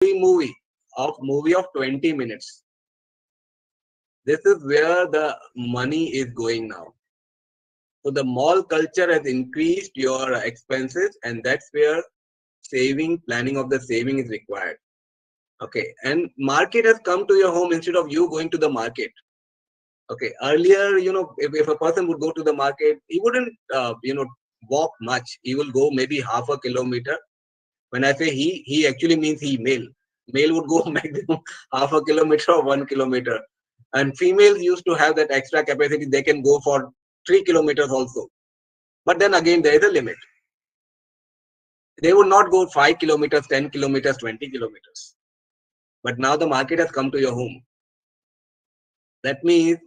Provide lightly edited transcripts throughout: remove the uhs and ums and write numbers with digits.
movie of 20 minutes. This is where the money is going now. So the mall culture has increased your expenses, and that's where planning of the saving is required. Okay, and market has come to your home instead of you going to the market. Okay, earlier, if a person would go to the market, he wouldn't, walk much. He will go maybe half a kilometer. When I say he actually means he male. Male would go maximum half a kilometer or 1 kilometer. And females used to have that extra capacity. They can go for 3 kilometers also. But then again, there is a limit. They would not go 5 kilometers, 10 kilometers, 20 kilometers. But now the market has come to your home. That means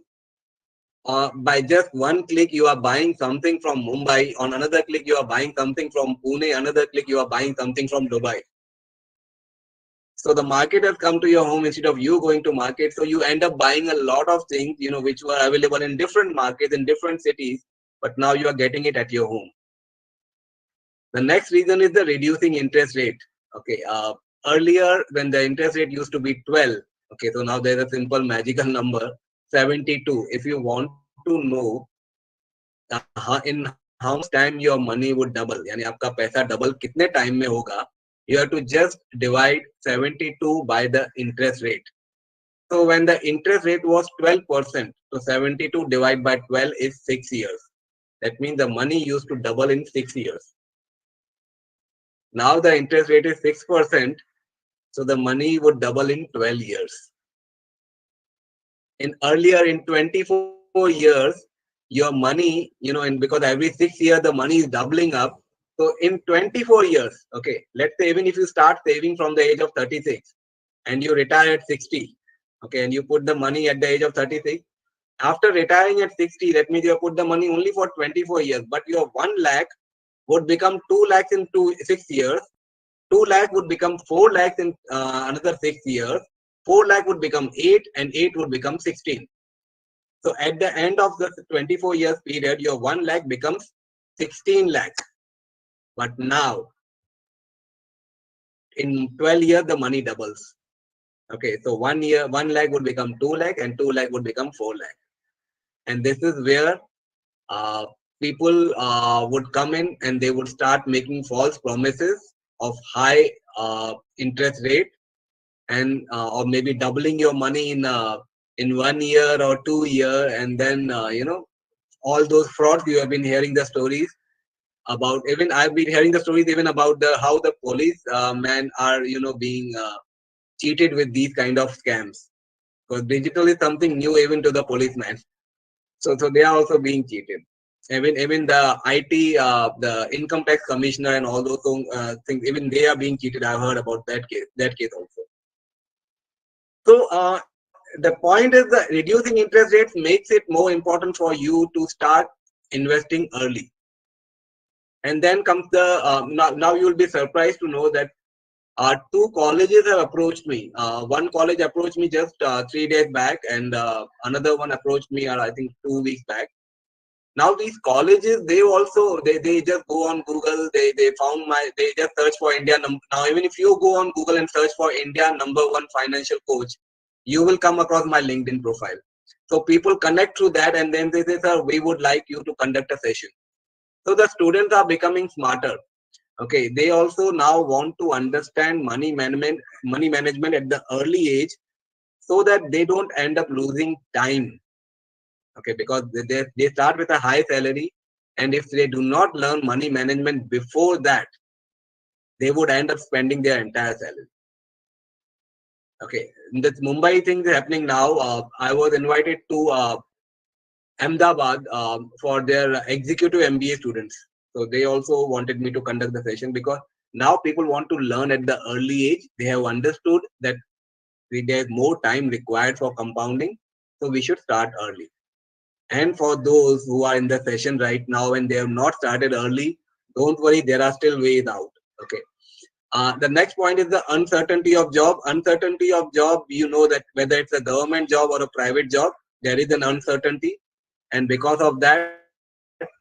by just one click, you are buying something from Mumbai. On another click, you are buying something from Pune. Another click, you are buying something from Dubai. So the market has come to your home instead of you going to market. So you end up buying a lot of things, which were available in different markets, in different cities. But now you are getting it at your home. The next reason is the reducing interest rate. Okay. Earlier, when the interest rate used to be 12, okay, so now there's a simple magical number, 72. If you want to know in how much time your money would double, यानी आपका पैसा double कितने time में होगा, you have to just divide 72 by the interest rate. So when the interest rate was 12%, so 72 divided by 12 is 6 years. That means the money used to double in 6 years. Now the interest rate is 6%, so the money would double in 12 years. Earlier in 24 years, your money, and because every 6 years the money is doubling up. So in 24 years, okay, let's say even if you start saving from the age of 36 and you retire at 60, okay, and you put the money at the age of 36, after retiring at 60, that means you put the money only for 24 years, but your 1 lakh would become 2 lakhs in 6 years. 2 lakh would become 4 lakhs in another 6 years. 4 lakh would become 8, and 8 would become 16. So at the end of the 24 years period, your 1 lakh becomes 16 lakhs. But now, in 12 years, the money doubles. Okay, so 1 year, 1 lakh would become 2 lakh, and 2 lakh would become 4 lakh. And this is where people would come in and they would start making false promises of high interest rate, and or maybe doubling your money in 1 year or 2 year, and then all those frauds you have been hearing the stories about. Even I've been hearing the stories even about how the police men are being cheated with these kind of scams, because digital is something new even to the policemen. So they are also being cheated. Even the IT, the income tax commissioner and all those things, even they are being cheated. I've heard about that case also. So the point is that reducing interest rates makes it more important for you to start investing early. And then comes the now you will be surprised to know that 2 colleges have approached me. One college approached me just 3 days back, and another one approached me I think 2 weeks back. Now these colleges, they also they just go on Google, they just search for India. Now even if you go on Google and search for India #1 financial coach, you will come across my LinkedIn profile. So people connect through that, and then they say, sir, we would like you to conduct a session. So the students are becoming smarter. Okay, they also now want to understand money management at the early age, so that they don't end up losing time. Okay, because they start with a high salary, and if they do not learn money management before that, they would end up spending their entire salary. Okay, this Mumbai thing is happening now. I was invited to Ahmedabad for their executive MBA students. So they also wanted me to conduct the session, because now people want to learn at the early age. They have understood that there is more time required for compounding, so we should start early. And for those who are in the session right now and they have not started early, don't worry, there are still ways out. Okay. The next point is the uncertainty of job. Uncertainty of job, that whether it's a government job or a private job, there is an uncertainty. And because of that,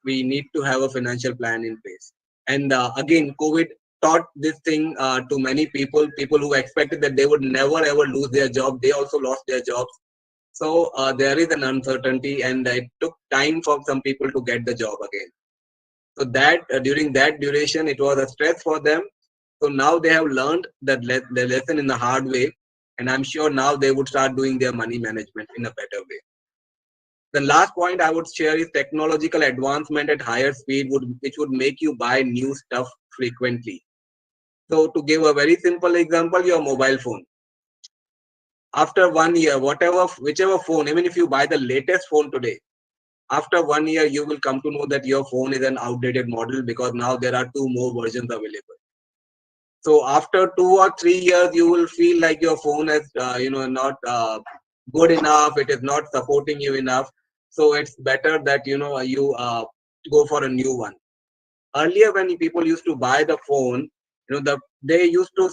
we need to have a financial plan in place. And again, COVID taught this thing to many people who expected that they would never ever lose their job. They also lost their jobs. So there is an uncertainty, and it took time for some people to get the job again. So that during that duration, it was a stress for them. So now they have learned that the lesson in a hard way, and I'm sure now they would start doing their money management in a better way. The last point I would share is technological advancement at higher speed which would make you buy new stuff frequently. So to give a very simple example, your mobile phone. After 1 year, whichever phone, even if you buy the latest phone today, after 1 year, you will come to know that your phone is an outdated model because now there are two more versions available. So after 2 or 3 years, you will feel like your phone is, not good enough. It is not supporting you enough. So it's better that you go for a new one. Earlier, when people used to buy the phone, they used to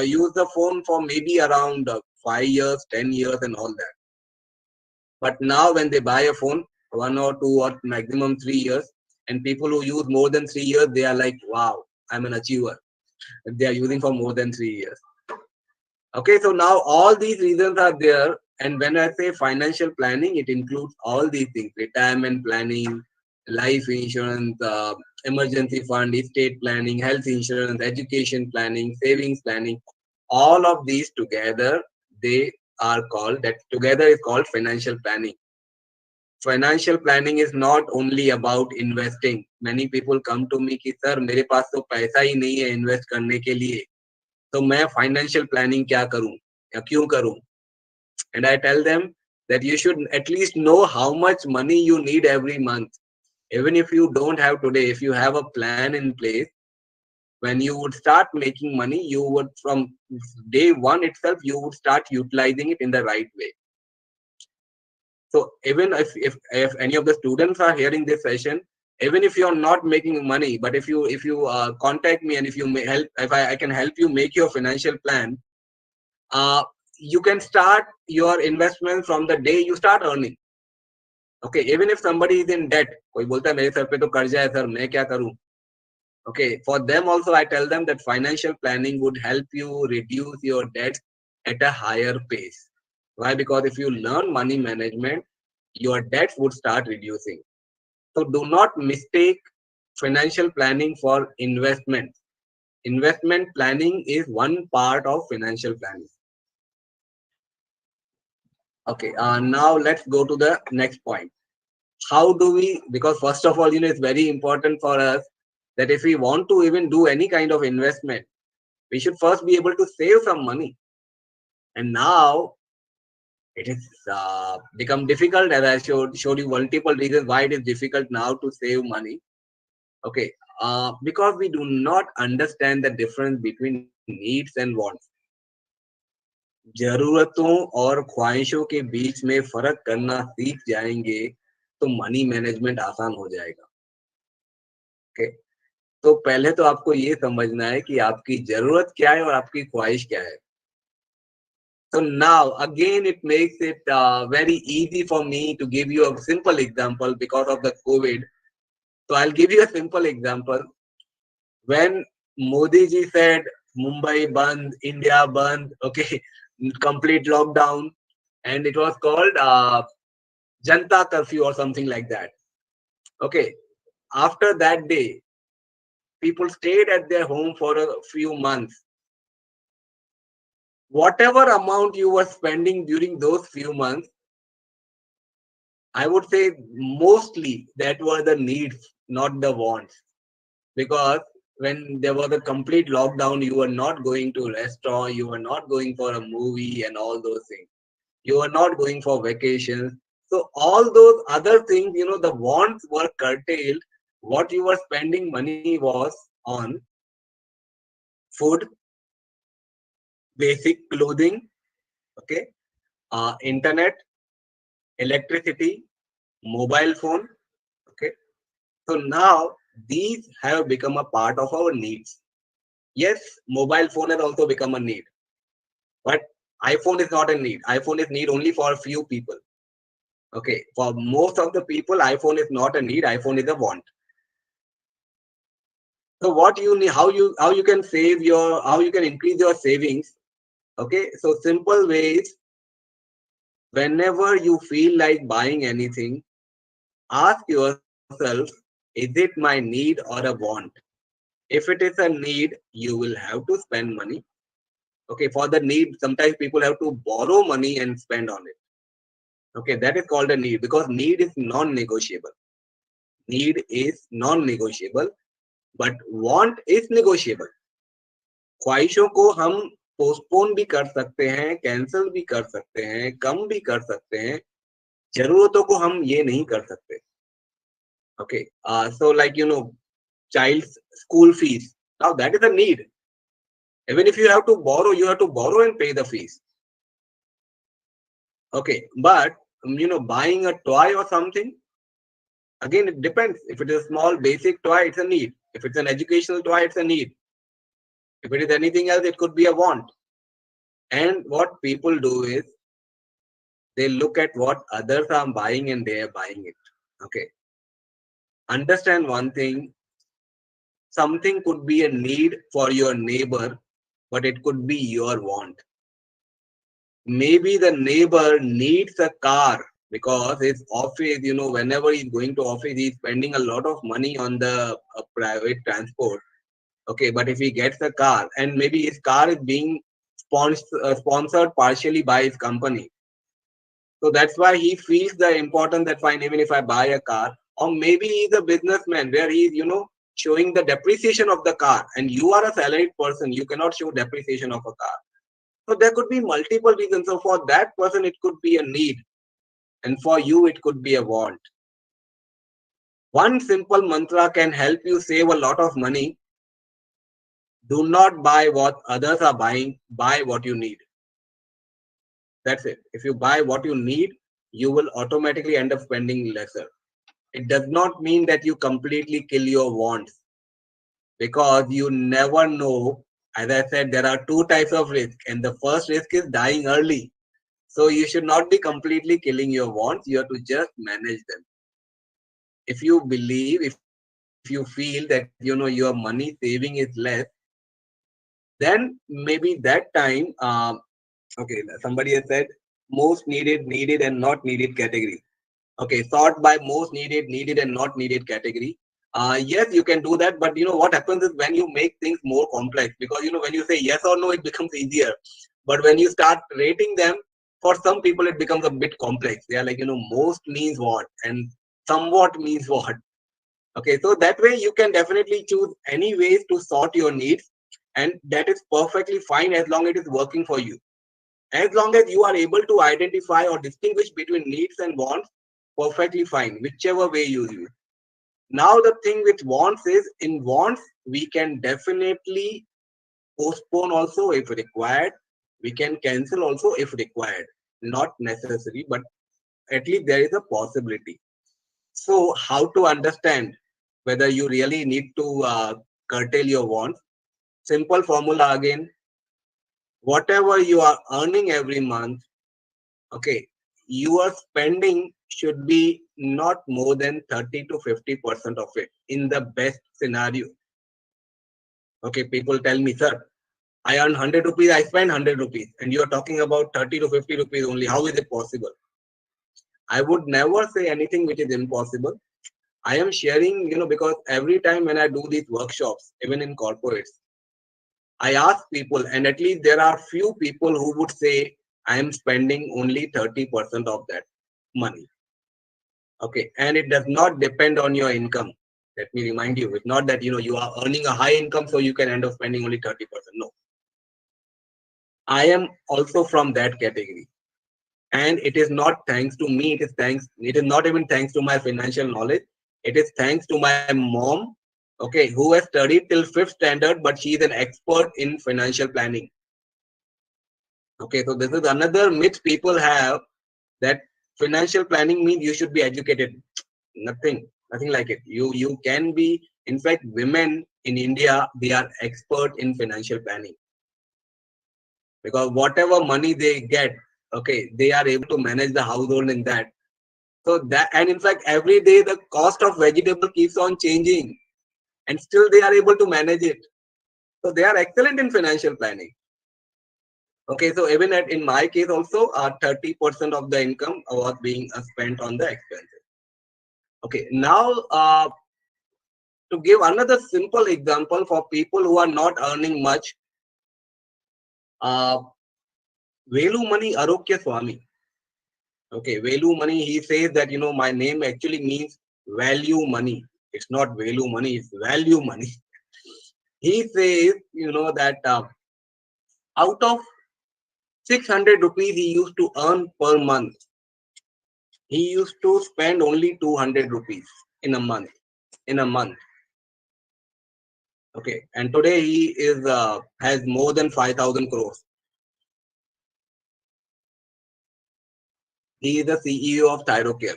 use the phone for maybe around 5 years, 10 years, and all that. But now, when they buy a phone, 1 or 2 or maximum 3 years, and people who use more than 3 years, they are like, wow, I'm an achiever. They are using for more than 3 years. Okay, so now all these reasons are there. And when I say financial planning, it includes all these things: retirement planning, life insurance, emergency fund, estate planning, health insurance, education planning, savings planning. All of these together, they are called, that together is called financial planning. Financial planning is not only about investing. Many people come to me कि sir मेरे पास तो पैसा ही नहीं है invest करने के लिए, तो मैं फाइनेंशियल प्लानिंग क्या करूं या क्यों करूं? And I tell them that you should at least know how much money you need every month. Even if you don't have today, if you have a plan in place, when you would start making money, you would, from day one itself, you would start utilizing it in the right way. So even if any of the students are hearing this session, even if you're not making money, but if you contact me and if you may help, if I can help you make your financial plan, uh, you can start your investment from the day you start earning. Okay, even if somebody is in debt, कोई बोलता है मेरे sir पे तो कर्जा है sir मैं क्या करूं? Okay, for them also I tell them that financial planning would help you reduce your debt at a higher pace. Why? Because if you learn money management, your debts would start reducing. So do not mistake financial planning for investment. Investment planning is one part of financial planning. Okay, now let's go to the next point. How do we, because first of all, it's very important for us that if we want to even do any kind of investment, we should first be able to save some money. And now it is become difficult, as I showed you multiple reasons why it is difficult now to save money. Okay, because we do not understand the difference between needs and wants. जरूरतों और ख्वाहिशों के बीच में फर्क करना सीख जाएंगे तो मनी मैनेजमेंट आसान हो जाएगा. ओके, तो पहले तो आपको ये समझना है कि आपकी जरूरत क्या है और आपकी ख्वाहिश क्या है. So now again it makes it very easy for me to give you a simple example because of the COVID. So I'll give you a simple example. When Modi ji said Mumbai band, India band, okay, complete lockdown, and it was called Janta curfew or something like that. Okay, after that day, people stayed at their home for a few months. Whatever amount you were spending during those few months, I would say mostly that were the needs, not the wants. Because when there was a complete lockdown, you were not going to restaurant, you were not going for a movie and all those things. You were not going for vacations. So all those other things, the wants were curtailed. What you were spending money was on food, basic clothing, okay, internet, electricity, mobile phone, okay. So now these have become a part of our needs. Yes, mobile phone has also become a need, but iPhone is not a need. iPhone is need only for a few people. Okay, for most of the people, iPhone is not a need. iPhone is a want. So what you need, how you can save your, how you can increase your savings. Okay, so simple ways. Whenever you feel like buying anything, ask yourself, is it my need or a want? If it is a need, you will have to spend money. Okay, for the need, sometimes people have to borrow money and spend on it. Okay, that is called a need because need is non-negotiable. Need is non-negotiable, but want is negotiable. ख्वाहिशों को हम postpone भी कर सकते हैं, cancel भी कर सकते हैं, कम भी कर सकते हैं. जरूरतों को हम ये नहीं कर सकते. Okay, so like child's school fees. Now that is a need. Even if you have to borrow, you have to borrow and pay the fees. Okay, but buying a toy or something, again, it depends. If it is a small basic toy, it's a need. If it's an educational toy, it's a need. If it is anything else, it could be a want. And what people do is they look at what others are buying and they are buying it. Okay. Understand one thing. Something could be a need for your neighbor, but it could be your want. Maybe the neighbor needs a car because his office, whenever he's going to office, he's spending a lot of money on the private transport. Okay, but if he gets a car and maybe his car is being sponsored partially by his company, so that's why he feels the importance that fine, even if I buy a car, or maybe he's a businessman where he's showing the depreciation of the car, and you are a salaried person, you cannot show depreciation of a car. So there could be multiple reasons. So for that person, it could be a need, and for you, it could be a want. One simple mantra can help you save a lot of money. Do not buy what others are buying, buy what you need. That's it. If you buy what you need, you will automatically end up spending lesser. It does not mean that you completely kill your wants because you never know. As I said, there are two types of risk, and the first risk is dying early. So you should not be completely killing your wants. You have to just manage them. If you believe, if you feel that your money saving is less, then maybe that time, okay, somebody has said most needed and not needed category. Okay, sort by most needed and not needed category. Yes, you can do that, but what happens is when you make things more complex, because when you say yes or no, it becomes easier. But when you start rating them, for some people it becomes a bit complex. They are like, most means what and somewhat means what. Okay, so that way you can definitely choose any ways to sort your needs, and that is perfectly fine as long as it is working for you. As long as you are able to identify or distinguish between needs and wants, perfectly fine, whichever way you use. Now, the thing with wants is, in wants, we can definitely postpone also if required. We can cancel also if required. Not necessary, but at least there is a possibility. So, how to understand whether you really need to curtail your wants? Simple formula again. Whatever you are earning every month, okay, your spending should be not more than 30 to 50% of it in the best scenario. Okay, people tell me, sir, I earn 100 rupees, I spend 100 rupees, and you are talking about 30 to 50 rupees only. How is it possible? I would never say anything which is impossible. I am sharing, because every time when I do these workshops, even in corporates, I ask people, and at least there are few people who would say, I am spending only 30% of that money. Okay, and it does not depend on your income. Let me remind you, it's not that you are earning a high income, so you can end up spending only 30%. No. I am also from that category. And it is not thanks to me, it is not even thanks to my financial knowledge. It is thanks to my mom, okay, who has studied till 5th standard, but she is an expert in financial planning. Okay, so this is another myth people have, that financial planning means you should be educated. Nothing like it. You can be, in fact, women in India, they are expert in financial planning. Because whatever money they get, okay, they are able to manage the household in that. So that, and in fact, every day the cost of vegetable keeps on changing. and still they are able to manage it. So they are excellent in financial planning. Okay, so even in my case also, 30% of the income was being spent on the expenses. Okay, now to give another simple example for people who are not earning much, uh, Velu Mani Arokya Swami. Okay, Velu Money, he says that, my name actually means value money. It's not Velu money, it's value money. He says, that out of 600 rupees he used to earn per month, he used to spend only 200 rupees in a month. In a month. Okay, and today he is has more than 5,000 crores. He is the CEO of Thyrocare.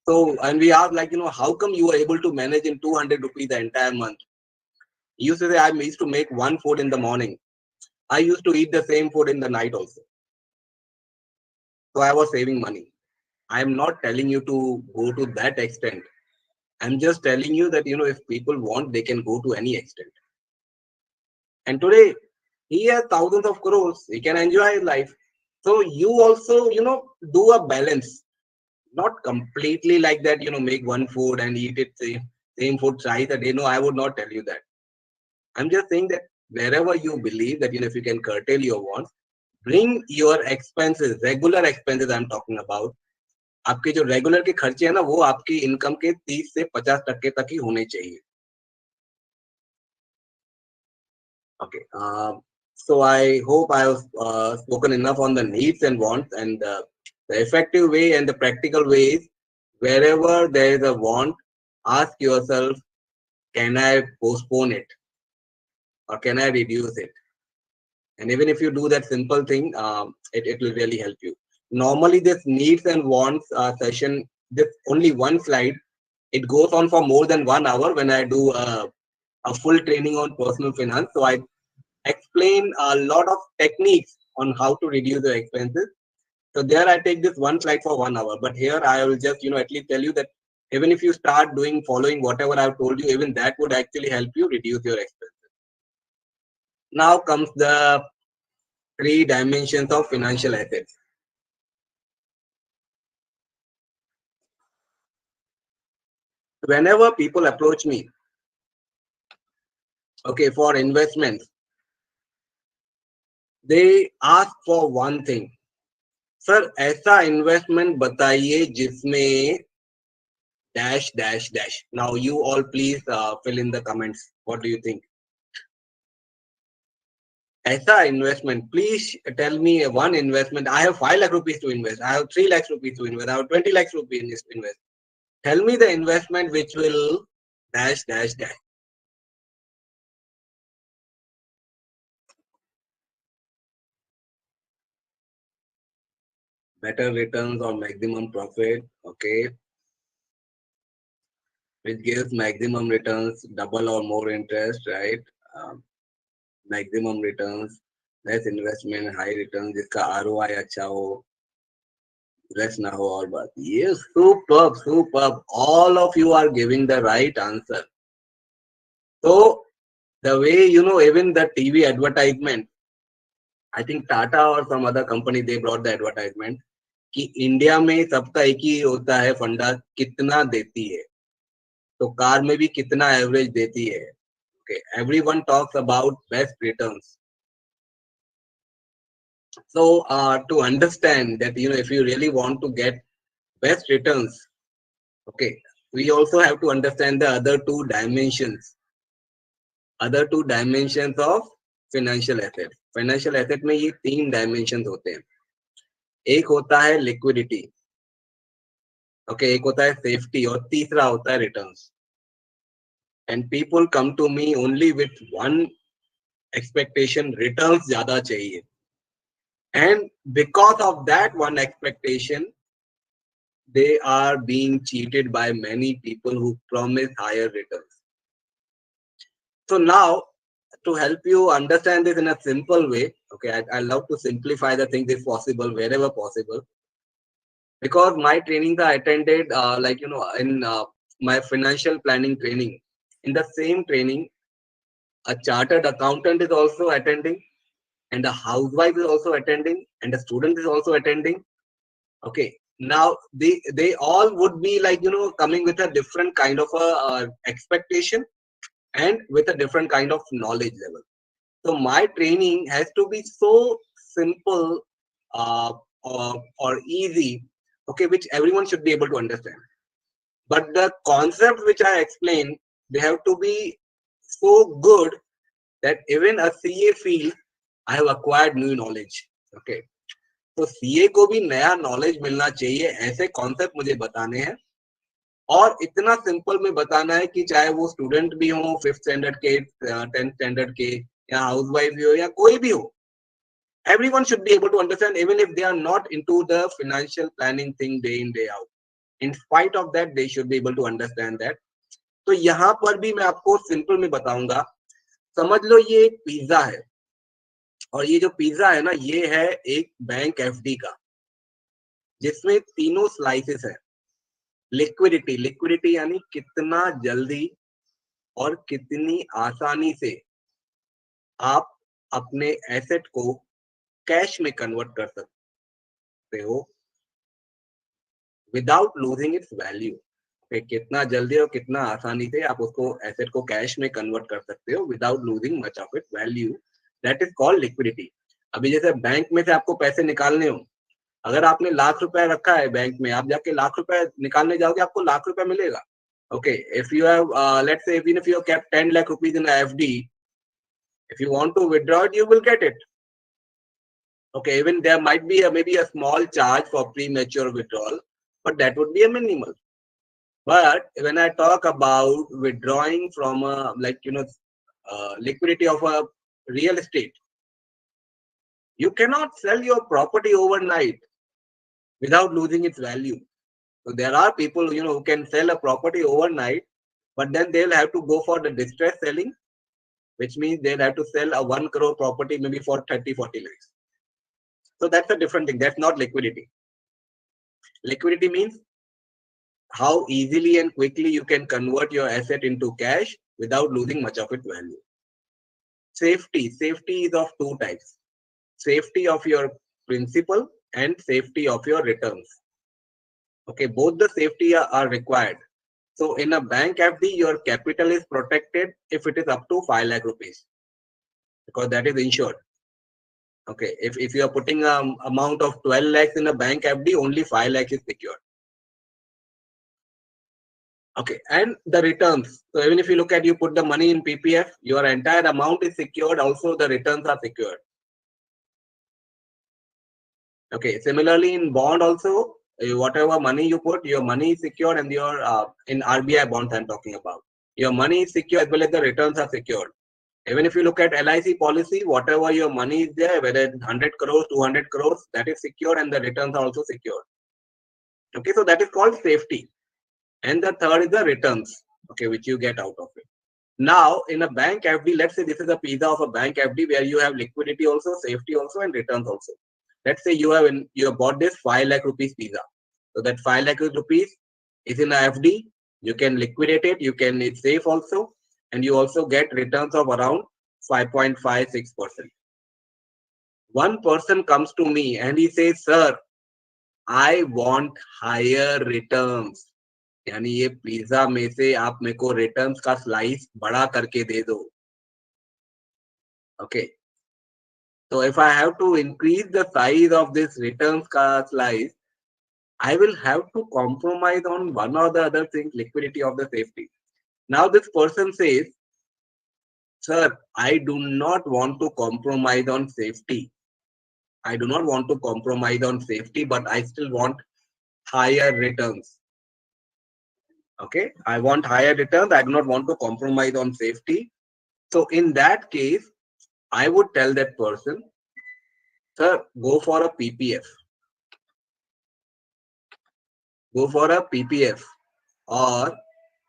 So, and we asked, like, how come you were able to manage in 200 rupees the entire month? He used to say, I used to make one food in the morning. I used to eat the same food in the night also. So I was saving money. I am not telling you to go to that extent. I'm just telling you that, if people want, they can go to any extent. And today, he has thousands of crores. He can enjoy his life. So you also, do a balance. Not completely like that, make one food and eat it same food twice a day. No, I would not tell you that. I'm just saying that wherever you believe that, if you can curtail your wants, bring your expenses, regular expenses I'm talking about. आपके जो regular के खर्चे हैं ना, वो आपकी income के 30 से 50% तक ही होने चाहिए. Okay. So I hope I have spoken enough on the needs and wants, and the effective way and the practical ways. Wherever there is a want, ask yourself, can I postpone it or can I reduce it? And even if you do that simple thing, it will really help you. Normally, this needs and wants session, this only one slide, it goes on for more than 1 hour when I do a full training on personal finance. So I explain a lot of techniques on how to reduce your expenses. So there I take this one slide for 1 hour. But here I will just, at least tell you that even if you start following whatever I've told you, even that would actually help you reduce your expenses. Now comes the 3 dimensions of financial assets. Whenever people approach me, okay, for investments, they ask for one thing. Sir, ऐसा investment बताइए जिसमें dash dash dash. Now you all please fill in the comments. What do you think? ऐसा investment, please tell me one investment. I have 5 lakh rupees to invest. I have 3 lakhs rupees to invest. I have 20 lakhs rupees to invest. Tell me the investment which will dash dash dash. Better returns or maximum profit. Okay. Which gives maximum returns, double or more interest, right? Maximum returns, less investment, high returns, जिसका ROI अच्छा हो, less ना हो और बात. Yes, superb, superb. All of you are giving the right answer. So the way, even the TV advertisement, I think Tata or some other company, they brought the advertisement कि India में सबका एक ही होता है फंडा, कितना देती है. तो कार में भी कितना एवरेज देती है. Okay, everyone talks about best returns. So to understand that, if you really want to get best returns, okay, we also have to understand the other 2 dimensions. Other 2 dimensions of financial asset. Financial asset में ये 3 dimensions होते हैं. एक होता है liquidity, okay, एक होता है safety और तीसरा होता है returns. And people come to me only with one expectation, returns ज़्यादा चाहिए. And because of that one expectation, they are being cheated by many people who promise higher returns. So now, to help you understand this in a simple way, okay, I love to simplify the things if possible, wherever possible. Because my trainings I attended, in my financial planning training, In the same training, a chartered accountant is also attending, and a housewife is also attending, and a student is also attending. Okay, now they all would be like, coming with a different kind of a expectation and with a different kind of knowledge level. So my training has to be so simple, uh, or easy, okay, which everyone should be able to understand. But the concepts which I explain, they have to be so good that even a CA feels I have acquired new knowledge. Okay, तो CA को भी नया knowledge मिलना चाहिए, ऐसे concept मुझे बताने हैं, और इतना सिंपल में बताना है कि चाहे वो स्टूडेंट भी हो, 5th स्टैंडर्ड के, 10th स्टैंडर्ड के, या हाउस वाइफ भी हो, या कोई भी हो, everyone should be able to understand, even if they are not into the financial planning thing day in day out. In spite of that, they should be able to understand that. तो यहाँ पर भी मैं आपको simple में बताऊंगा. समझ लो ये एक पिज्जा है, और ये जो पिज्जा है ना, ये है एक बैंक एफडी का, जिसमें तीनों स्लाइसेस है. लिक्विडिटी यानी कितना जल्दी और कितनी आसानी से आप अपने एसेट को कैश में कन्वर्ट कर सकते हो विदाउट लूजिंग इट्स वैल्यू. कितना जल्दी और कितना आसानी से आप उसको एसेट को कैश में कन्वर्ट कर सकते हो without losing much of its value. That is called liquidity. अभी जैसे बैंक में से आपको पैसे निकालने हो, अगर आपने लाख रुपए रखा है बैंक में, आप जाके लाख रुपए निकालने जाओगे, आपको लाख रुपए मिलेगा. Okay, if you have, let's say, even if you have kept 10 lakh rupees in a FD, if you want to withdraw it, you will get it. Okay, even there might be maybe a small charge for premature withdrawal, but that would be a minimal. But when I talk about withdrawing from a, like, liquidity of a real estate, you cannot sell your property overnight without losing its value. So there are people, who can sell a property overnight, but then they'll have to go for the distress selling, which means they'll have to sell a 1 crore property maybe for 30-40 lakhs. So that's a different thing. That's not liquidity. Liquidity means how easily and quickly you can convert your asset into cash without losing much of its value. Safety is of two types: safety of your principal and safety of your returns. Okay, both the safety are required. So in a bank FD, your capital is protected if it is up to 5 lakh rupees, because that is insured. Okay, if you are putting an amount of 12 lakhs in a bank FD, only 5 lakhs is secured. Okay, and the returns. So even if you look at, you put the money in PPF, your entire amount is secured. Also, the returns are secured. Okay, similarly in bond also, whatever money you put, your money is secured, and your in RBI bonds I'm talking about, your money is secure as well as the returns are secured. Even if you look at LIC policy, whatever your money is there, whether it's 100 crores, 200 crores, that is secured, and the returns are also secured. Okay, so that is called safety. And the third is the returns, okay, which you get out of it. Now, in a bank FD, let's say this is a pizza of a bank FD where you have liquidity also, safety also, and returns also. Let's say you have bought this 5 lakh rupees pizza. So that 5 lakh rupees is in a FD. You can liquidate it. It's safe also, and you also get returns of around 5.56%. One person comes to me and he says, "Sir, I want higher returns." यानी ये pizza में से आप मेरे को returns का slice बड़ा करके दे दो. Okay. So if I have to increase the size of this returns ka slice, I will have to compromise on one or the other thing, liquidity of the safety. Now this person says, "Sir, I do not want to compromise on safety. I do not want to compromise on safety, but I still want higher returns." Okay, I want higher returns. I do not want to compromise on safety. So in that case, I would tell that person, "Sir, go for a PPF. Go for a PPF or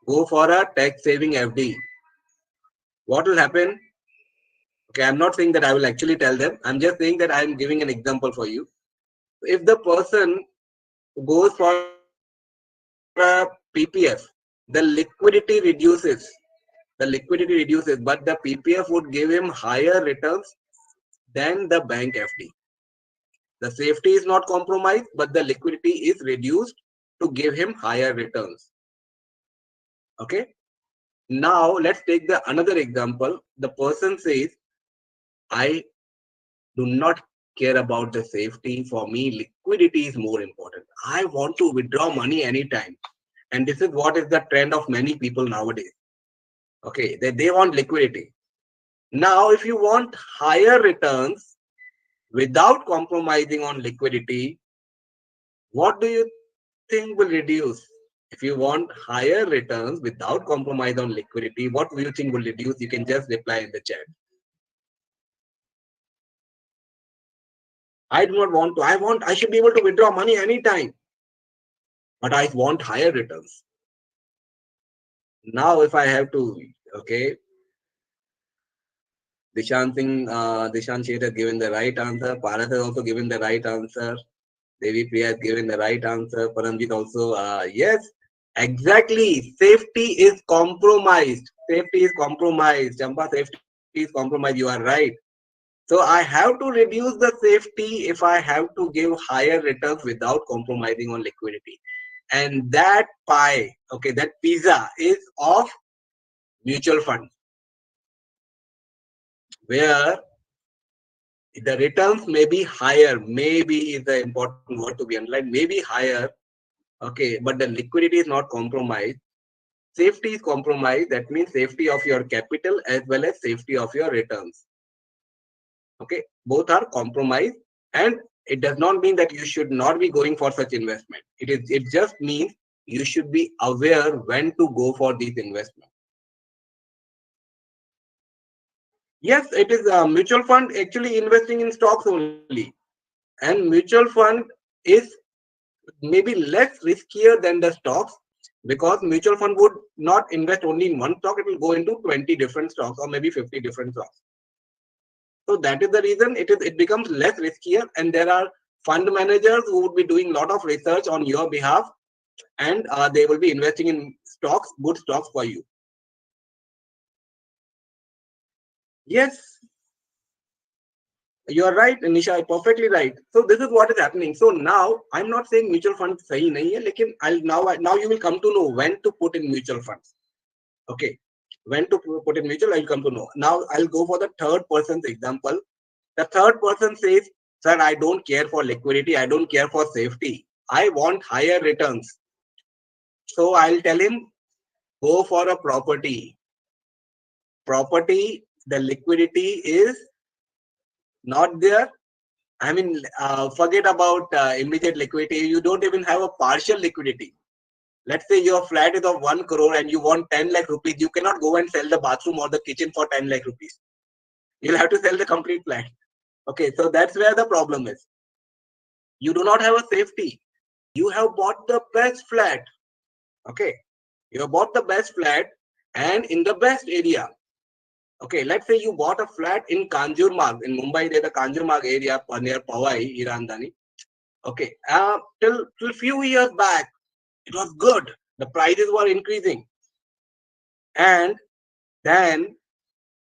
go for a tax saving FD." What will happen? Okay, I'm not saying that I will actually tell them. I'm just saying that I'm giving an example for you. If the person goes for a PPF, the liquidity reduces. the liquidity reduces, but the PPF would give him higher returns than the bank FD. The safety is not compromised, but the liquidity is reduced to give him higher returns. Okay. Now let's take the another example. The person says, I do not care about the safety. For me, liquidity is more important. I want to withdraw money anytime. And this is what is the trend of many people nowadays. Okay, they want liquidity. Now, if you want higher returns without compromising on liquidity, what do you think will reduce? If you want higher returns without compromise on liquidity, what do you think will reduce? You can just reply in the chat. I do not want to. I should be able to withdraw money anytime, but I want higher returns. Now, if I have to, okay, Dishant Sheth has given the right answer. Paras has also given the right answer. Devi Priya has given the right answer. Paramjit also, yes, exactly. Safety is compromised. Safety is compromised. Champa, safety is compromised. You are right. So I have to reduce the safety if I have to give higher returns without compromising on liquidity. And that pie, okay, that pizza is of mutual funds, where the returns may be higher. Maybe is the important word to be underlined. Maybe higher, okay, but the liquidity is not compromised. Safety is compromised. That means safety of your capital as well as safety of your returns. Okay, both are compromised, and it does not mean that you should not be going for such investment. It just means you should be aware when to go for these investments. Yes, it is a mutual fund actually investing in stocks only, and mutual fund is maybe less riskier than the stocks, because mutual fund would not invest only in one stock. It will go into 20 different stocks or maybe 50 different stocks. So that is the reason it becomes less riskier, and there are fund managers who would be doing a lot of research on your behalf, and they will be investing in stocks, good stocks for you. Yes, you are right, Nisha, perfectly right. So this is what is happening. So now I'm not saying mutual funds sahi nahi hai, lekin now you will come to know when to put in mutual funds. Okay, when to put in mutual, I'll come to know. Now I'll go for the third person's example. The third person says, sir, I don't care for liquidity. I don't care for safety. I want higher returns. So I'll tell him, go for a property. Property, the liquidity is not there. I mean, forget about immediate liquidity. You don't even have a partial liquidity. Let's say your flat is of 1 crore and you want 10 lakh rupees. You cannot go and sell the bathroom or the kitchen for 10 lakh rupees. You'll have to sell the complete flat. Okay, so that's where the problem is. You do not have a safety. You have bought the best flat. Okay, you have bought the best flat and in the best area. Okay, let's say you bought a flat in Kanjurmarg. In Mumbai, there's a Kanjurmarg area near Powai, Irandani. Okay, till few years back, it was good. The prices were increasing. And then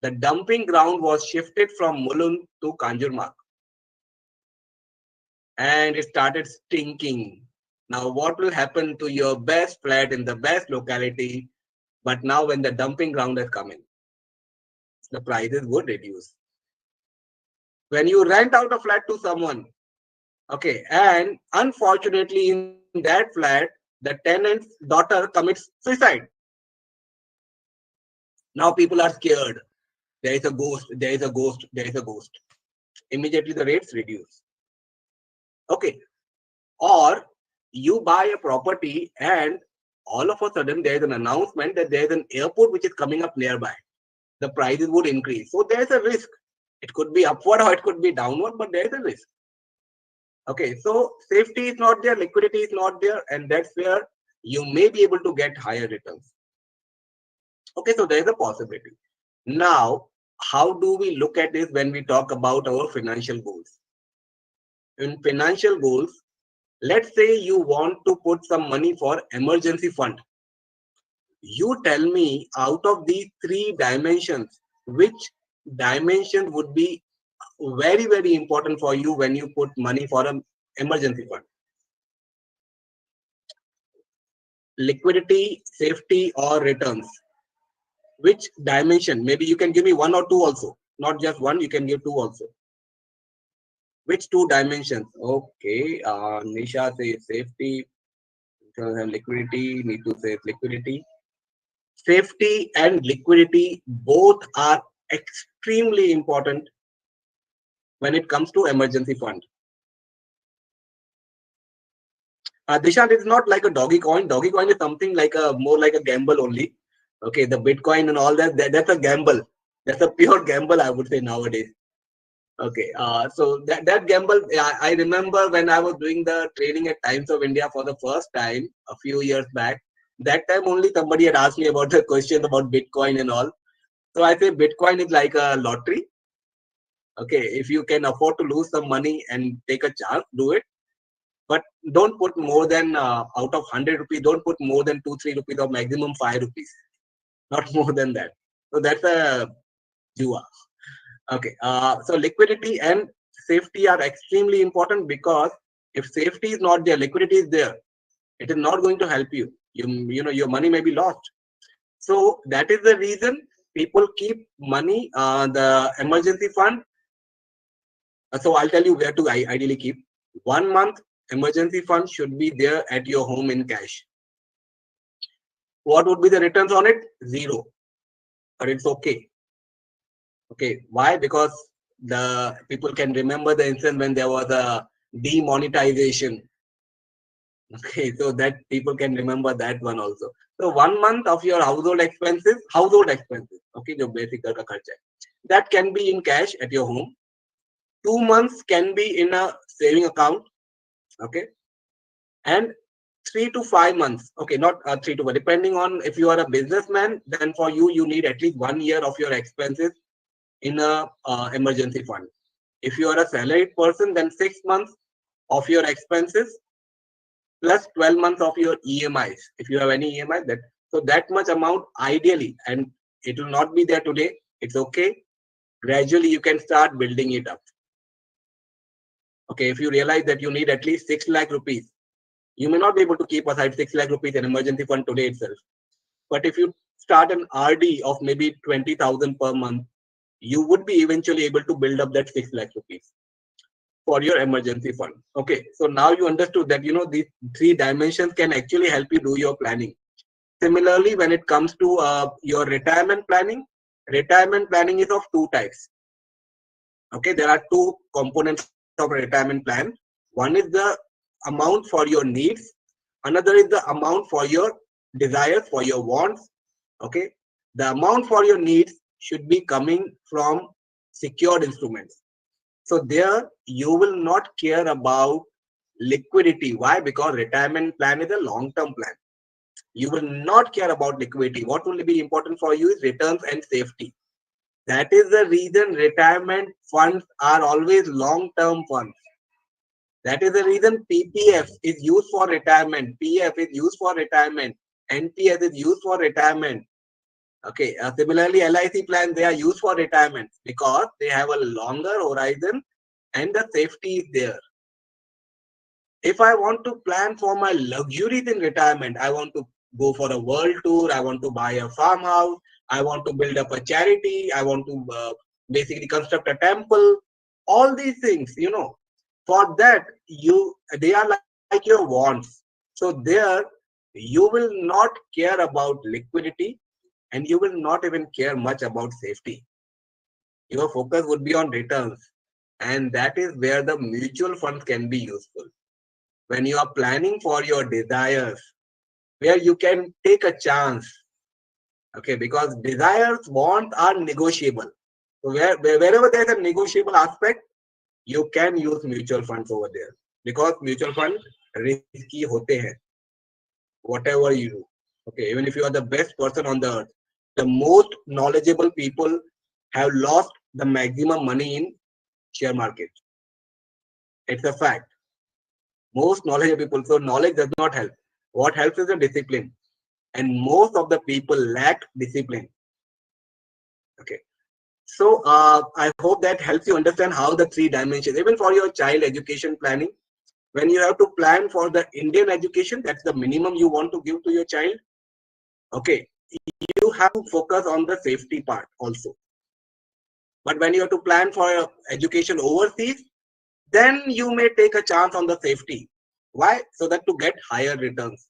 the dumping ground was shifted from Mulund to Kanjurmarg. And it started stinking. Now, what will happen to your best flat in the best locality? But now when the dumping ground has come in, the prices would reduce. When you rent out a flat to someone, okay, and unfortunately in that flat, the tenant's daughter commits suicide. Now people are scared. There is a ghost, there is a ghost, there is a ghost. Immediately the rates reduce. Okay. Or you buy a property and all of a sudden there is an announcement that there is an airport which is coming up nearby. The prices would increase. So there is a risk. It could be upward or it could be downward, but there is a risk. Okay, so safety is not there, liquidity is not there, and that's where you may be able to get higher returns. Okay, so there is a possibility. Now, how do we look at this when we talk about our financial goals? In financial goals, let's say you want to put some money for emergency fund. You tell me, out of these three dimensions, which dimension would be very, very important for you when you put money for an emergency fund? Liquidity, safety, or returns? Which dimension? Maybe you can give me one or two also. Not just one, you can give two also. Which two dimensions? Okay, Nisha says safety, liquidity, need to say liquidity. Safety and liquidity both are extremely important when it comes to emergency fund. Dishant, is not like a doggy coin. Doggy coin is something like a more like a gamble only. Okay, the Bitcoin and all that's a gamble. That's a pure gamble, I would say nowadays. Okay, so that gamble, I remember when I was doing the training at Times of India for the first time a few years back. That time only somebody had asked me about the question about Bitcoin and all. So I say Bitcoin is like a lottery. Okay, if you can afford to lose some money and take a chance, do it. But don't put more than out of 100 rupees, don't put more than 2-3 rupees or maximum 5 rupees, not more than that. So that's a jua. Okay, so liquidity and safety are extremely important, because if safety is not there, liquidity is there, it is not going to help you. You know, your money may be lost. So that is the reason people keep money, the emergency fund. So I'll tell you where to ideally keep. 1 month emergency fund should be there at your home in cash. What would be the returns on it? Zero. But it's okay. Okay. Why? Because the people can remember the instance when there was a demonetization. Okay, so that people can remember that one also. So 1 month of your household expenses, okay, जो basic घर का खर्चा है, that can be in cash at your home. 2 months can be in a saving account, okay, and 3 to 5 months, okay, not 3 to 5, depending on if you are a businessman, then for you, you need at least 1 year of your expenses in a emergency fund. If you are a salaried person, then 6 months of your expenses plus 12 months of your EMIs. If you have any EMI, that much amount ideally, and it will not be there today. It's okay. Gradually, you can start building it up. Okay, if you realize that you need at least 6 lakh rupees, you may not be able to keep aside 6 lakh rupees in emergency fund today itself. But if you start an RD of maybe 20,000 per month, you would be eventually able to build up that 6 lakh rupees for your emergency fund. Okay, so now you understood that these three dimensions can actually help you do your planning. Similarly, when it comes to your retirement planning is of two types. Okay, there are two components of retirement plan. One is the amount for your needs, another is the amount for your desires, for your wants. Okay, the amount for your needs should be coming from secured instruments. So there you will not care about liquidity. Why? Because retirement plan is a long-term plan. You will not care about liquidity. What will be important for you is returns and safety. That is the reason retirement funds are always long-term funds. That is the reason PPF is used for retirement, PF is used for retirement, NPS is used for retirement. Okay, similarly, LIC plans, they are used for retirement because they have a longer horizon and the safety is there. If I want to plan for my luxuries in retirement, I want to go for a world tour, I want to buy a farmhouse, I want to build up a charity, I want to basically construct a temple, all these things, for that, they are like your wants. So there, you will not care about liquidity and you will not even care much about safety. Your focus would be on returns. And that is where the mutual funds can be useful. When you are planning for your desires, where you can take a chance. Okay, because desires, wants are negotiable. So wherever there's a negotiable aspect, you can use mutual funds over there. Because mutual funds risky hote hain. Whatever you do. Okay, even if you are the best person on the earth, the most knowledgeable people have lost the maximum money in share market. It's a fact. Most knowledgeable people. So knowledge does not help. What helps is the discipline. and most of the people lack discipline. Okay. So I hope that helps you understand how the three dimensions, even for your child education planning, when you have to plan for the Indian education, that's the minimum you want to give to your child. Okay, you have to focus on the safety part also. But when you have to plan for education overseas, then you may take a chance on the safety. Why? So that to get higher returns.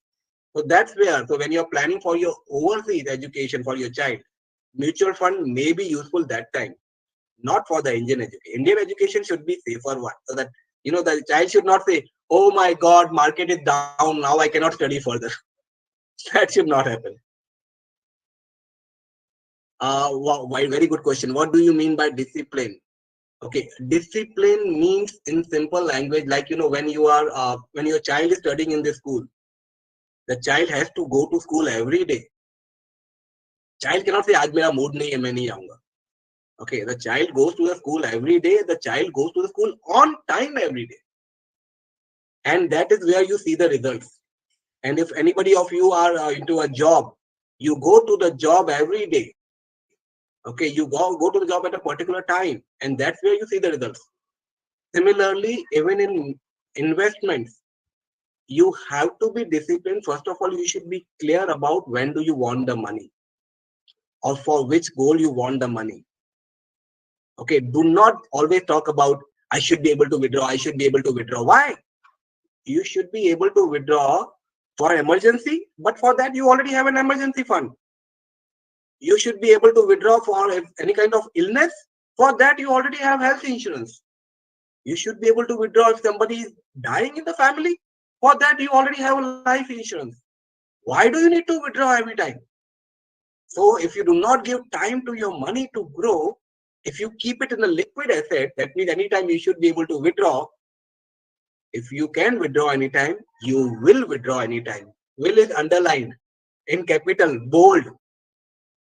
So that's where, so when you're planning for your overseas education for your child, mutual fund may be useful that time, not for the Indian education. Indian education should be safer one, so that the child should not say, "Oh my God, market is down now. I cannot study further." That should not happen. Why? Very good question. What do you mean by discipline? Okay, discipline means in simple language, like when your child is studying in the school, the child has to go to school every day. Child cannot say, "आज मेरा mood नहीं है, मैं नहीं आऊँगा." Okay, the child goes to the school every day. The child goes to the school on time every day. And that is where you see the results. And if anybody of you are into a job, you go to the job every day. Okay, you go to the job at a particular time, and that's where you see the results. Similarly, even in investments, you have to be disciplined. First of all, you should be clear about when do you want the money, or for which goal you want the money. Okay, do not always talk about, "I should be able to withdraw, I should be able to withdraw." Why? You should be able to withdraw for emergency, but for that you already have an emergency fund. You should be able to withdraw for any kind of illness. For that you already have health insurance. You should be able to withdraw if somebody is dying in the family. For that you already have life insurance. Why do you need to withdraw every time? So if you do not give time to your money to grow, if you keep it in a liquid asset, that means anytime you should be able to withdraw. If you can withdraw anytime, you will withdraw anytime. Will is underlined in capital, bold.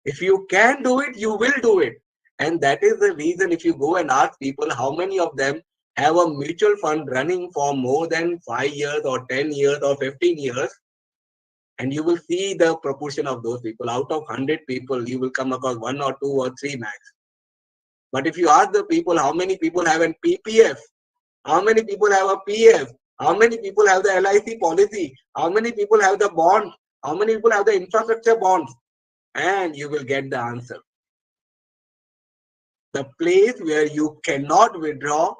If you can do it, you will do it. And that is the reason, if you go and ask people how many of them have a mutual fund running for more than 5 years or 10 years or 15 years, and you will see the proportion of those people. Out of 100 people, you will come across 1 or 2 or 3 max. But if you ask the people how many people have an PPF, how many people have a PF, how many people have the LIC policy, how many people have the bonds, how many people have the infrastructure bonds, and you will get the answer. The place where you cannot withdraw,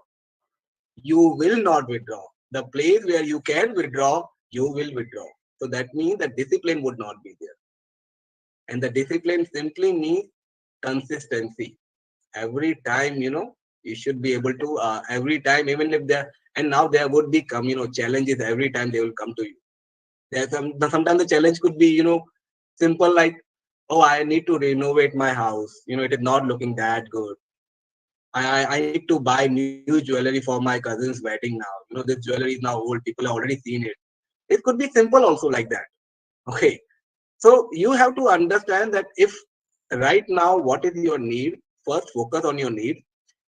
you will not withdraw. The place where you can withdraw, you will withdraw. So that means that discipline would not be there. And the discipline simply means consistency. Every time, you should be able to, every time, even if and now there would become, challenges every time they will come to you. Sometimes the challenge could be, simple, like, "Oh, I need to renovate my house. It is not looking that good. I need to buy new jewelry for my cousin's wedding now. This jewelry is now old. People have already seen it." It could be simple also like that. Okay. So you have to understand that if right now, what is your need? First, focus on your need.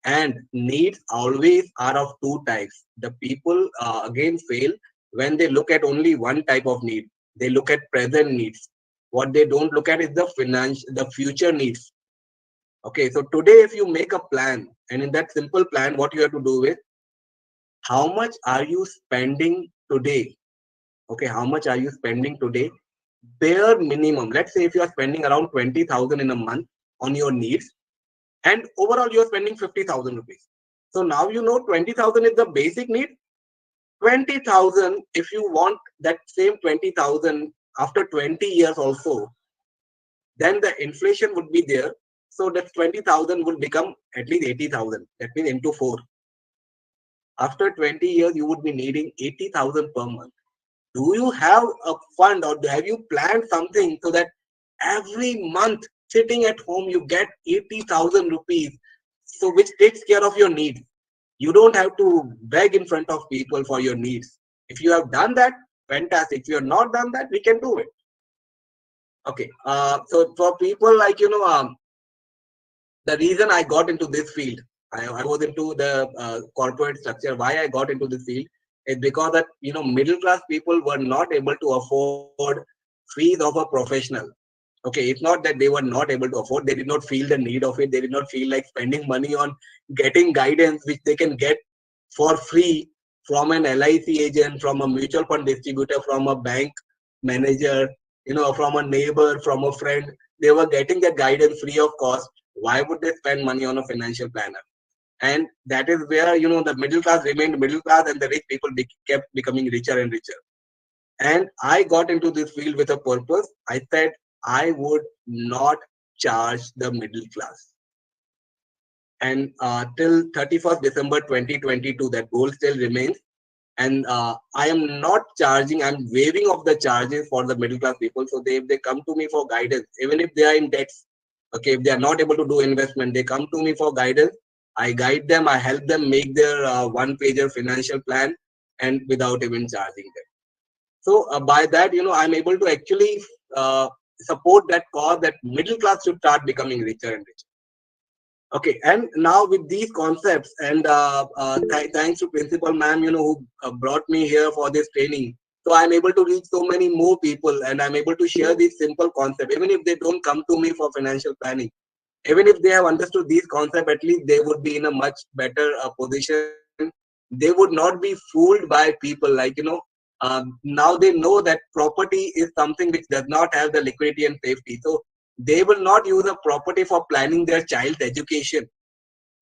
And needs always are of two types. The people again fail when they look at only one type of need. They look at present needs. What they don't look at is the future needs. Okay, so today if you make a plan, and in that simple plan, what you have to do is, how much are you spending today? Okay, how much are you spending today? Bare minimum. Let's say if you are spending around 20,000 in a month on your needs, and overall you are spending 50,000 rupees. So now 20,000 is the basic need. 20,000, if you want that same 20,000 after 20 years also, then the inflation would be there. So that 20,000 would become at least 80,000. That means into 4. After 20 years, you would be needing 80,000 per month. Do you have a fund, or have you planned something so that every month sitting at home you get 80,000 rupees, so which takes care of your needs? You don't have to beg in front of people for your needs. If you have done that, fantastic. If you have not done that, we can do it. Okay. So for people like, the reason I got into this field, I was into the corporate structure. Why I got into this field is because that, middle class people were not able to afford fees of a professional. Okay, it's not that they were not able to afford, they did not feel the need of it, they did not feel like spending money on getting guidance which they can get for free from an LIC agent, from a mutual fund distributor, from a bank manager, from a neighbor, from a friend. They were getting that guidance free of cost. Why would they spend money on a financial planner? And that is where the middle class remained middle class, and the rich people kept becoming richer and richer. And I got into this field with a purpose. I said I would not charge the middle class. And till 31st December 2022, that goal still remains. And I am not charging, I'm waiving off the charges for the middle class people. So if they come to me for guidance, even if they are in debts, okay, if they are not able to do investment, they come to me for guidance. I guide them, I help them make their one-pager financial plan, and without even charging them. So by that, I'm able to actually support that cause that middle class should start becoming richer and richer. Okay, and now with these concepts, and thanks to Principal Ma'am, who brought me here for this training. So I'm able to reach so many more people, and I'm able to share these simple concepts, even if they don't come to me for financial planning. Even if they have understood these concepts, at least they would be in a much better position. They would not be fooled by people, like now they know that property is something which does not have the liquidity and safety. So they will not use a property for planning their child's education.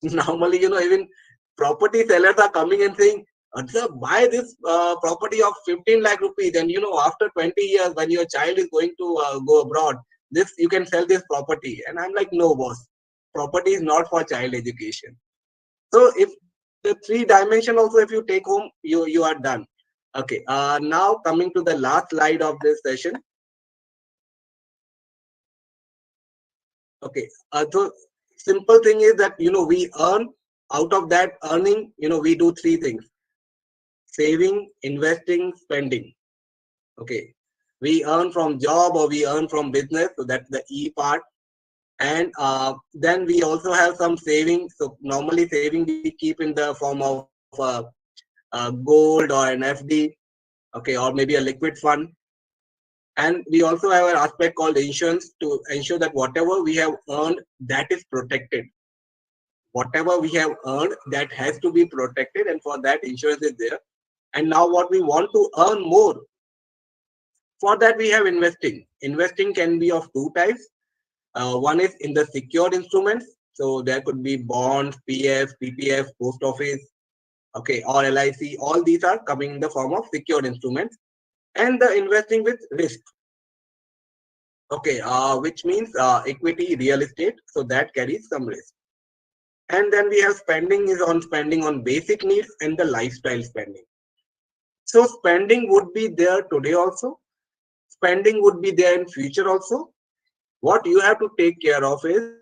Normally, even property sellers are coming and saying, sir, buy this property of 15 lakh rupees, and after 20 years when your child is going to go abroad, this you can sell this property. And I'm like, no boss, property is not for child education. So if the three dimension also, if you take home, you are done. Okay, now coming to the last slide of this session. Okay, so simple thing is that we earn. Out of that earning, we do three things: saving, investing, spending. Okay, we earn from job or we earn from business, so that's the E part. And then we also have some saving. So normally saving we keep in the form of gold or an FD, okay, or maybe a liquid fund. And we also have an aspect called insurance to ensure that whatever we have earned, that is protected. Whatever we have earned, that has to be protected, and for that insurance is there. And now what we want to earn more, for that we have investing. Investing can be of two types. One is in the secured instruments. So there could be bonds, PF, PPF, post office, okay, or LIC. All these are coming in the form of secured instruments. And the investing with risk, okay, which means equity, real estate. So that carries some risk. And then we have spending on basic needs and the lifestyle spending. So spending would be there today also. Spending would be there in future also. What you have to take care of is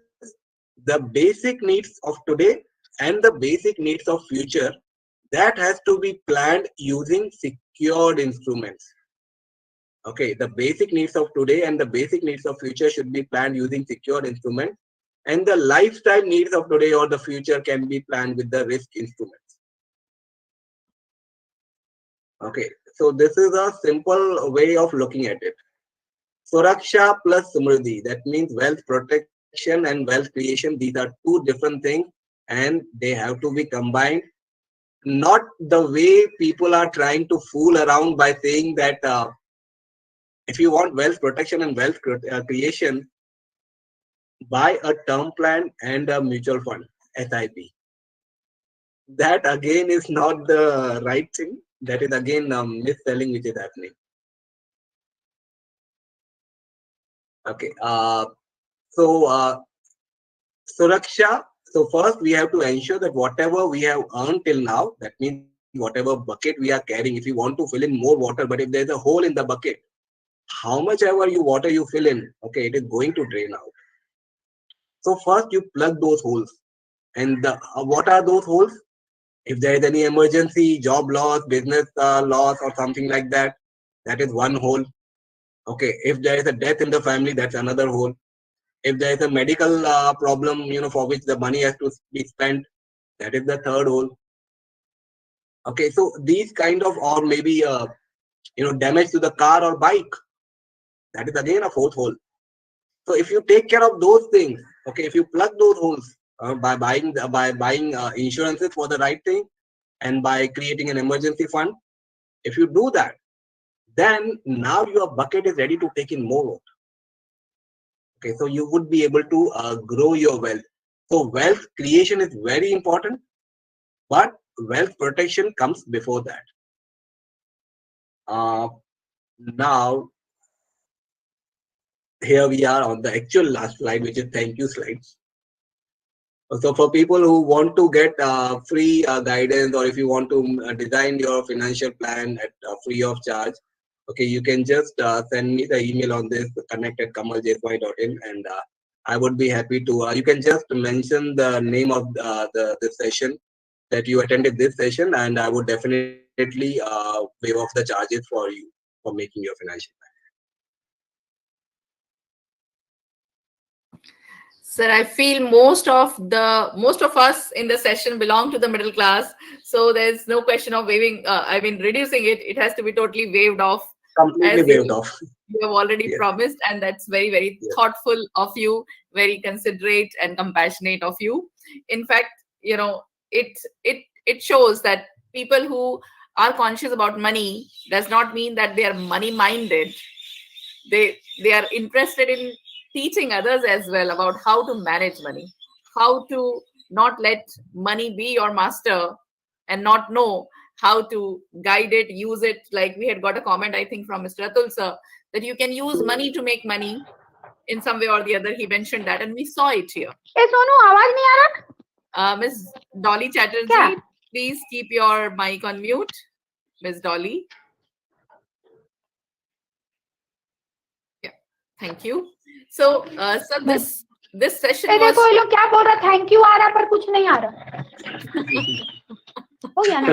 the basic needs of today and the basic needs of future. That has to be planned using secured instruments. Okay, the basic needs of today and the basic needs of future should be planned using secured instruments. And the lifestyle needs of today or the future can be planned with the risk instruments. Okay, so this is a simple way of looking at it. Suraksha plus Samriddhi, that means wealth protection and wealth creation. These are two different things, and they have to be combined. Not the way people are trying to fool around by saying that if you want wealth protection and wealth creation, buy a term plan and a mutual fund, SIP. That again is not the right thing. That is again mis-selling which is happening. Okay. So Suraksha. So first we have to ensure that whatever we have earned till now, that means whatever bucket we are carrying, if you want to fill in more water, but if there's a hole in the bucket, how much ever water you fill in, okay, it is going to drain out. So first you plug those holes. And what are those holes? If there is any emergency, job loss, business loss, or something like that, that is one hole. Okay, if there is a death in the family, that's another hole. If there is a medical problem, for which the money has to be spent, that is the third hole. Okay, so these kind of, or maybe damage to the car or bike. That is again a fourth hole. So if you take care of those things, okay, if you plug those holes by buying insurances for the right thing and by creating an emergency fund, if you do that, then now your bucket is ready to take in more water. Okay, so you would be able to grow your wealth. So wealth creation is very important, but wealth protection comes before that. Uh, Now here we are on the actual last slide, which is thank you slides. So for people who want to get free guidance, or if you want to design your financial plan at free of charge, okay, you can just send me the email on this connect@kamaljeswani.in, and I would be happy to. You can just mention the name of the session that you attended this session, and I would definitely waive off the charges for you for making your financial plan. Sir, I feel most of us in the session belong to the middle class, so there's no question of waiving. Reducing it. It has to be totally waived off, Completely as waived off. you have already Yes. promised, and that's very, very Yes. thoughtful of you, very considerate and compassionate of you. In fact, it it shows that people who are conscious about money does not mean that they are money minded. They are interested in teaching others as well about how to manage money, how to not let money be your master and not know how to guide it, use it. Like we had got a comment, I think, from Mr. Atul sir, that you can use money to make money in some way or the other. He mentioned that, and we saw it here. ए सोनू आवाज नहीं आ रहा Ms. Dolly क्या Chatterjee, please keep your mic on mute. Ms. Dolly. Yeah, thank you. So, sir, this session A was. देखो ये लोग क्या बोल रहा थैंक यू आ रहा पर कुछ नहीं आ रहा हो गया ना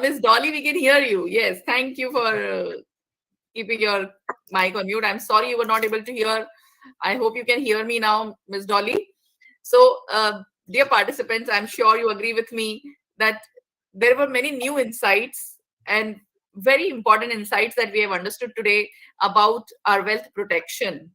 Miss Dolly, we can hear you. Yes, thank you for keeping your mic on mute. I'm sorry you were not able to hear. I hope you can hear me now, Miss Dolly. So, dear participants, I'm sure you agree with me that there were many new insights and very important insights that we have understood today about our wealth protection,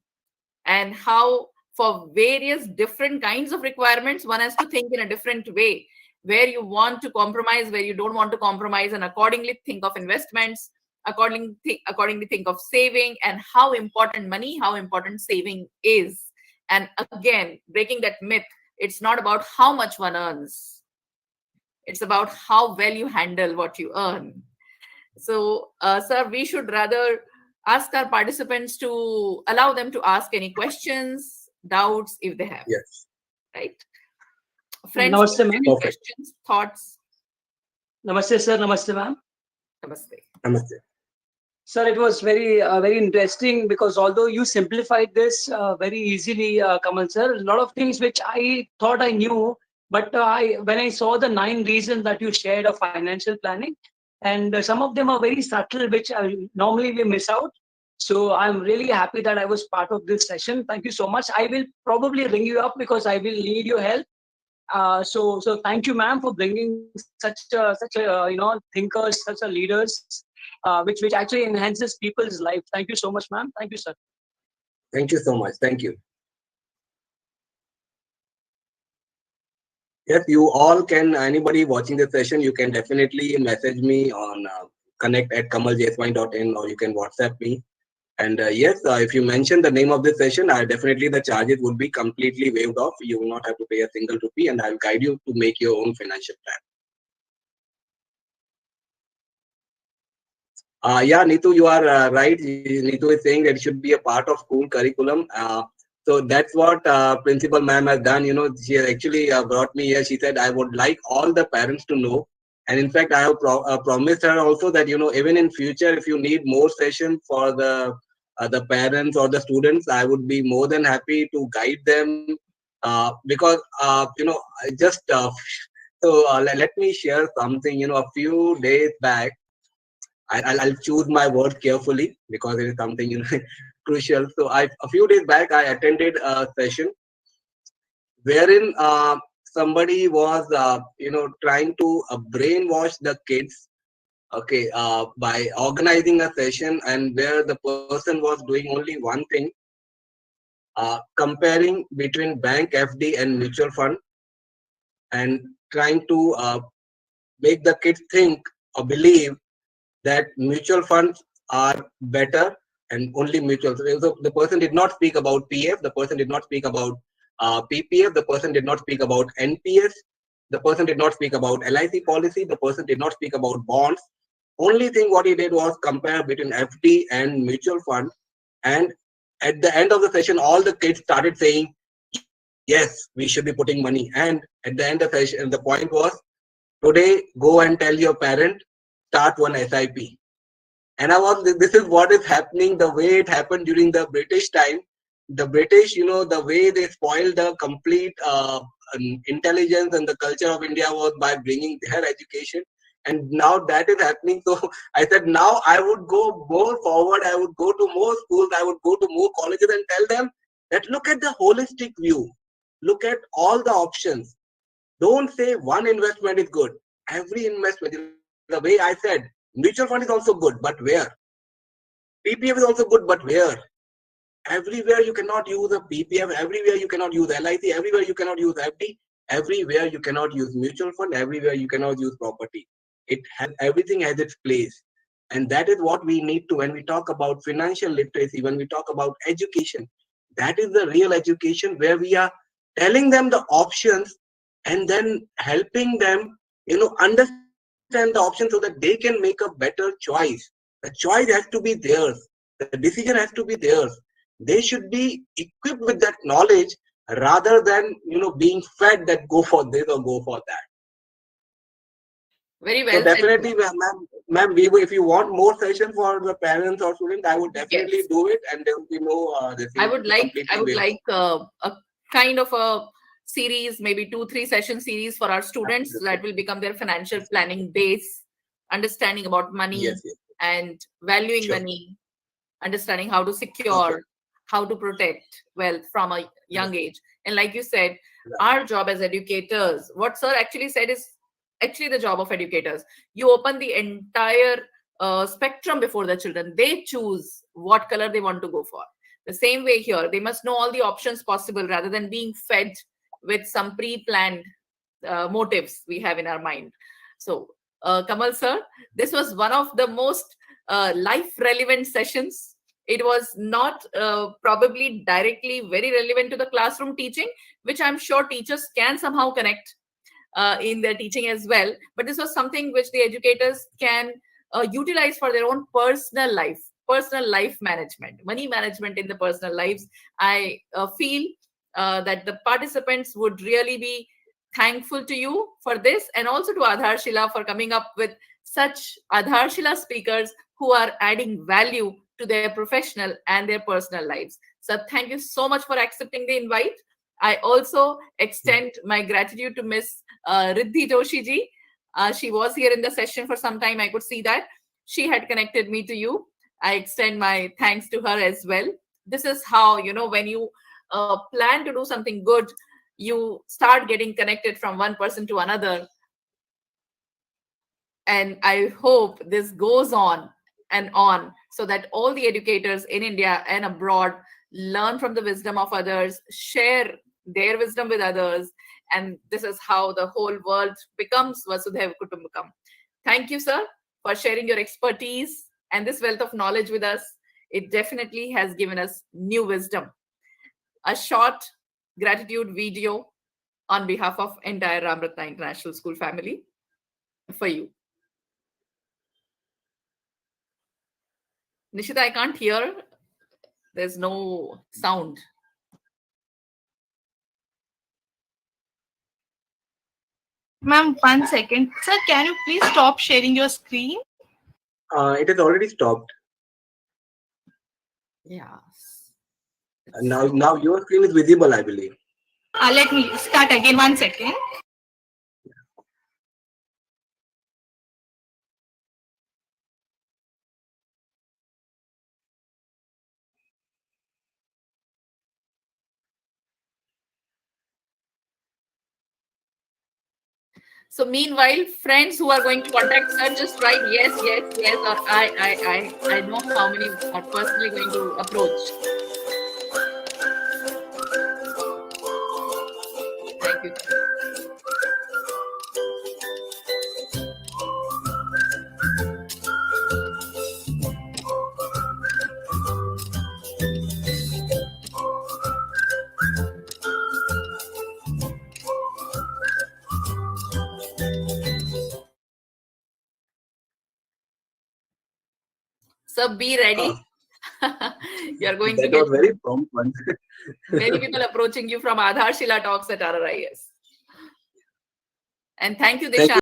and how for various different kinds of requirements one has to think in a different way, where you want to compromise, where you don't want to compromise, and accordingly think of investments, accordingly think of saving, and how important money, how important saving is. And again, breaking that myth, it's not about how much one earns, it's about how well you handle what you earn. So sir, we should rather ask our participants to allow them to ask any questions, doubts if they have. Yes. Right? Friends, Namaste, ma'am. any questions, thoughts? Namaste, sir. Namaste, ma'am. Namaste. Namaste. Sir, it was very interesting, because although you simplified this very easily, Kamal sir, a lot of things which I thought I knew, but when I saw the 9 reasons that you shared of financial planning, and some of them are very subtle, which normally we miss out. So I'm really happy that I was part of this session. Thank you so much. I will probably ring you up because I will need your help. So thank you, ma'am, for bringing such thinkers, such a leaders, which actually enhances people's life. Thank you so much, ma'am. Thank you, sir. Thank you so much. Thank you. Yes, you all can, anybody watching the session, you can definitely message me on connect@kamaljeswani.in, or you can WhatsApp me. And yes, if you mention the name of this session, definitely the charges would be completely waived off. You will not have to pay a single rupee, and I'll guide you to make your own financial plan. Yeah, Neetu, you are right. Neetu is saying that it should be a part of school curriculum. So that's what Principal Ma'am has done. She has actually brought me here. She said, I would like all the parents to know. And in fact, I have promised her also that, even in future, if you need more sessions for the parents or the students, I would be more than happy to guide them. Because, just let me share something. A few days back, I'll choose my words carefully because it is something crucial. So a few days back I attended a session wherein somebody was trying to brainwash the kids Okay, by organizing a session and where the person was doing only one thing, comparing between bank FD and mutual fund, and trying to make the kids think or believe that mutual funds are better and only mutual. So the person did not speak about PF, the person did not speak about PPF, the person did not speak about NPS, the person did not speak about LIC policy, the person did not speak about bonds. Only thing what he did was compare between FD and mutual fund. And at the end of the session, all the kids started saying, yes, we should be putting money. And at the end of the session, the point was, today, go and tell your parent, start one SIP. And I was, this is what is happening the way it happened during the British time. The British, the way they spoiled the complete intelligence and the culture of India was by bringing their education. And now that is happening. So I said, now I would go more forward. I would go to more schools. I would go to more colleges and tell them that look at the holistic view. Look at all the options. Don't say one investment is good. Every investment, the way I said, mutual fund is also good, but where? PPF is also good, but where? Everywhere you cannot use a PPF, everywhere you cannot use LIC, everywhere you cannot use FD, everywhere you cannot use mutual fund, everywhere you cannot use property. It has everything has its place. And that is what we need to, when we talk about financial literacy, when we talk about education, that is the real education where we are telling them the options and then helping them, understand the options so that they can make a better choice. The choice has to be theirs. The decision has to be theirs. They should be equipped with that knowledge rather than being fed that go for this or go for that. Very So well said. definitely, ma'am, if you want more session for the parents or students, I would definitely Yes. do it, and there will be no this I thing would completely like a kind of a series, maybe 2-3 session series for our students Absolutely. that will become their financial planning base, understanding about money Yes, yes, and valuing sure. money, understanding how to Okay. secure, how to protect wealth from a young Right. age. And like you said, Right. our job as educators, what sir actually said is actually the job of educators. You open the entire spectrum before the children. They choose what color they want to go for. The same way here, they must know all the options possible rather than being fed with some pre-planned motives we have in our mind. So, Kamal sir, this was one of the most life relevant sessions. It was not probably directly very relevant to the classroom teaching, which I'm sure teachers can somehow connect in their teaching as well. But this was something which the educators can utilize for their own personal life management, money management in the personal lives. I feel that the participants would really be thankful to you for this, and also to Aadharshila for coming up with such Aadharshila speakers who are adding value to their professional and their personal lives. So thank you so much for accepting the invite. I also extend my gratitude to Miss Riddhi Joshi ji. She was here in the session for some time. I could see that. She had connected me to you. I extend my thanks to her as well. This is how, when you plan to do something good, you start getting connected from one person to another. And I hope this goes on and on so that all the educators in India and abroad learn from the wisdom of others, share their wisdom with others, and this is how the whole world becomes Vasudhaiva Kutumbakam. Thank you, sir, for sharing your expertise and this wealth of knowledge with us. It definitely has given us new wisdom. A short gratitude video on behalf of entire Ramratna International School family for you. Nishita, I can't hear. There's no sound. Ma'am, 1 second. Sir, can you please stop sharing your screen? It has already stopped. Yeah. Now your screen is visible, I believe. Let me start again. 1 second. So meanwhile, friends who are going to contact her, just write yes, yes, yes, or I know how many are personally going to approach. Thank you. So be ready. You are going to That get was very prompt one. many people approaching you from Aadharshila Talks at RRIS. And thank you, Thank Disha. you